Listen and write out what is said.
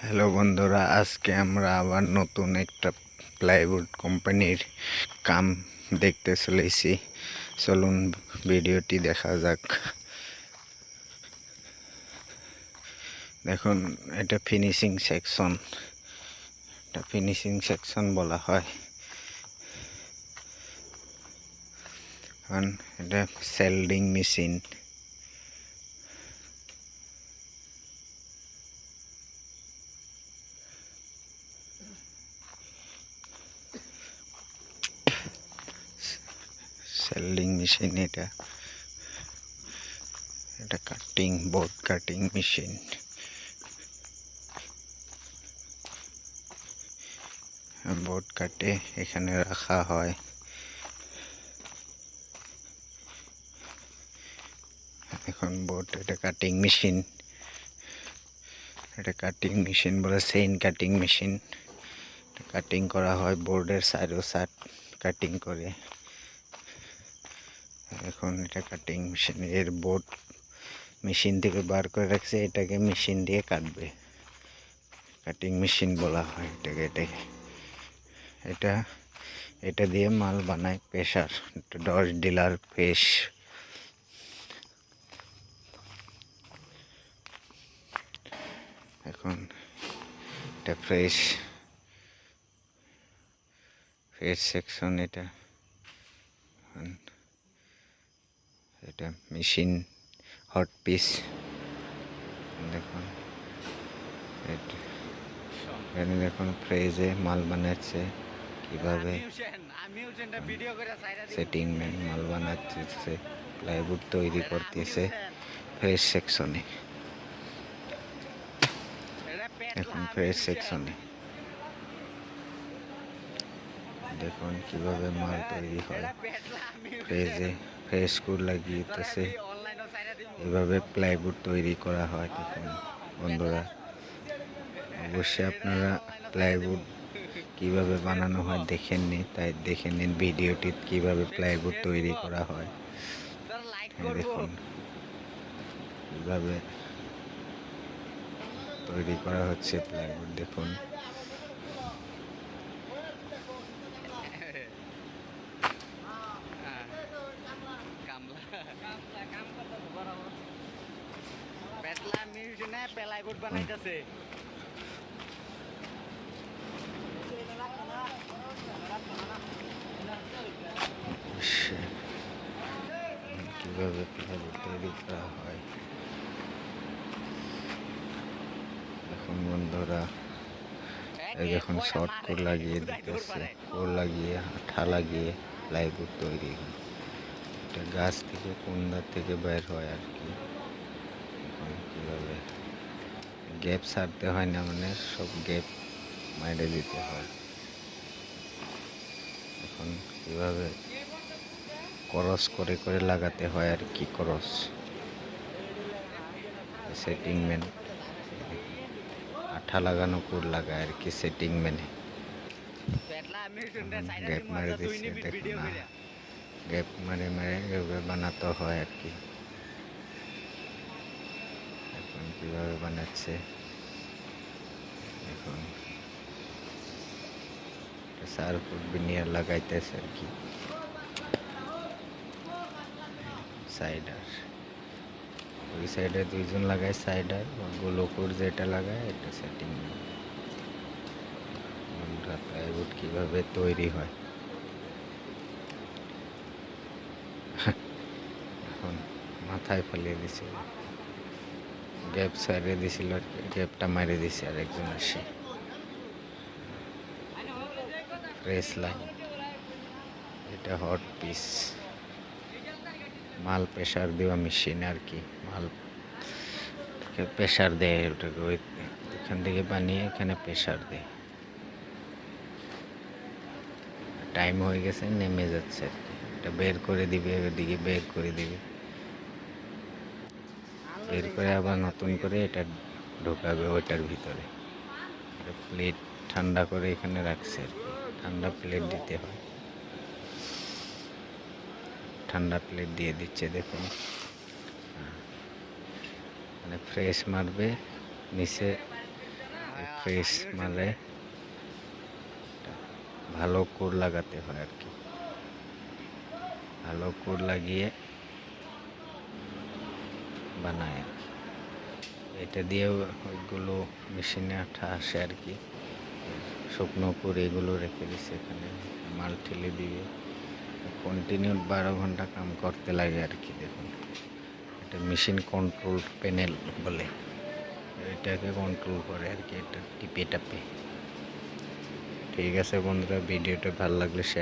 Hello বন্ধুরা, আজকে আমরা আবার নতুন একটা প্লাইউড কোম্পানির কাম দেখতে চলেছি। চলুন ভিডিওটি দেখা যাক। দেখুন, এটা ফিনিশিং সেকশন। এটা ফিনিশিং সেকশন বলা হয়। কারণ এটা সেল্ডিং মেশিন। সেল্ডিং মেশিন এটা cutting, board cutting machine. Board কাটে এখানে রাখা হয়। এখন বোর্ড, এটা কাটিং মেশিন। এটা কাটিং মেশিন বলে, চেইন কাটিং মেশিন। কাটিং করা হয় বোর্ডের সাইড কাটিং করে। এখন এটা কাটিং মেশিন, এর বোর্ড মেশিন থেকে বার করে রাখছে, এটাকে মেশিন দিয়ে কাটবে। কাটিং মেশিন বলা হয় এটাকে। এটা দিয়ে মাল বানায় প্রেসার, ডস ডিলার ফেস। এখন এটা ফ্রেশ সেকশন। এটা মেশিন হট পিস। দেখুন, এখানে দেখুন ফ্রেজে মাল বানাচ্ছে কিভাবে। সেটিং ম্যান মাল বানাচ্ছে, প্লাইউড তৈরি করতেছে ফ্রেশ সেকশনে। এখন ফ্রেশ সেকশনে দেখুন কিভাবে মাল তৈরি হয়। ফ্রেশ কুর লাগিয়েছে, এভাবে প্লাইউড তৈরি করা হয়। দেখুন বন্ধুরা, অবশ্যই আপনারা প্লাইউড কিভাবে বানানো হয় দেখেননি, তাই দেখে নিন ভিডিওটি কিভাবে প্লাইউড তৈরি করা হয়। দেখুন কিভাবে তৈরি করা হচ্ছে প্লাইউড। দেখুন কিভাবে প্লাইউড তৈরি করা হয়। এখন বন্ধুরা, এই দেখুন শর্ট কোর লাগিয়ে দিতেছে, কোর লাগিয়ে আঠা লাগিয়ে প্লাইউড তৈরি হয়। এটা গাছ থেকে কুন্দা থেকে বের হয় আর কি। এখন কীভাবে গ্যাপ ছাড়তে হয় না, মানে সব গ্যাপ মাইরে দিতে হয়। এখন কীভাবে ক্রস করে করে লাগাতে হয় আর কি। ক্রস সেটিং ম্যান আঠা লাগানো কোর লাগায় আর কি সেটিং ম্যানে। গ্যাপ মারে দিচ্ছে, দেখুন না, গ্যাপ মারে মারে এভাবে বানাতে হয় আর কি। এখন কীভাবে বানাচ্ছে দেখুন, সারফুট বিনিয়ার লাগাইতেছে আর কি। সাইডার ওই সাইডে দুইজন লাগায়, সাইডার গোলকুর যেটা লাগায় এটা সেটিং। প্লাইউড কিভাবে তৈরি হয় এখন মাথায় ফেলিয়ে দিছিল, গ্যাপ সাইডে দিছিল, গ্যাপটা মারি দিছে আর একজন আসে। প্রেস লাইন, এটা হট পিস, মাল প্রেসার দেওয়া মেশিন আর কি। মাল প্রেসার দেয়, ওটাকে ওইখান থেকে বানিয়ে এখানে প্রেসার দেয়। টাইম হয়ে গেছে, নেমে যাচ্ছে আর কি। এটা বের করে দিবে, ওদিকে বের করে দিবে, বের করে আবার নতুন করে এটা ঢোকাবে ওইটার ভিতরে। প্লেট ঠান্ডা করে এখানে রাখছে আর কি। ঠান্ডা প্লেট দিতে হয়, ঠান্ডা প্লেট দিয়ে দিচ্ছে। দেখুন মানে ফ্রেশ মারবে, নিচে ফ্রেশ মালে ভালো কোর লাগাতে হয় আর কি, ভালো কোর লাগিয়ে বানায় আর কি। এটা দিয়ে ওইগুলো মেশিনে আঠা আসে আর কি। শুকনো করে এগুলো রেখে দিচ্ছে এখানে, মাল ঠেলে দিবে, কন্টিনিউ 12 ঘন্টা কাম করতে লাগে আর কি। দেখুন এটা মেশিন কন্ট্রোল প্যানেল বলে, এটাকে কন্ট্রোল করে আর কি, এটা টিপে টাপে। ঠিক আছে বন্ধুরা, ভিডিওটা ভালো লাগলে শেয়ার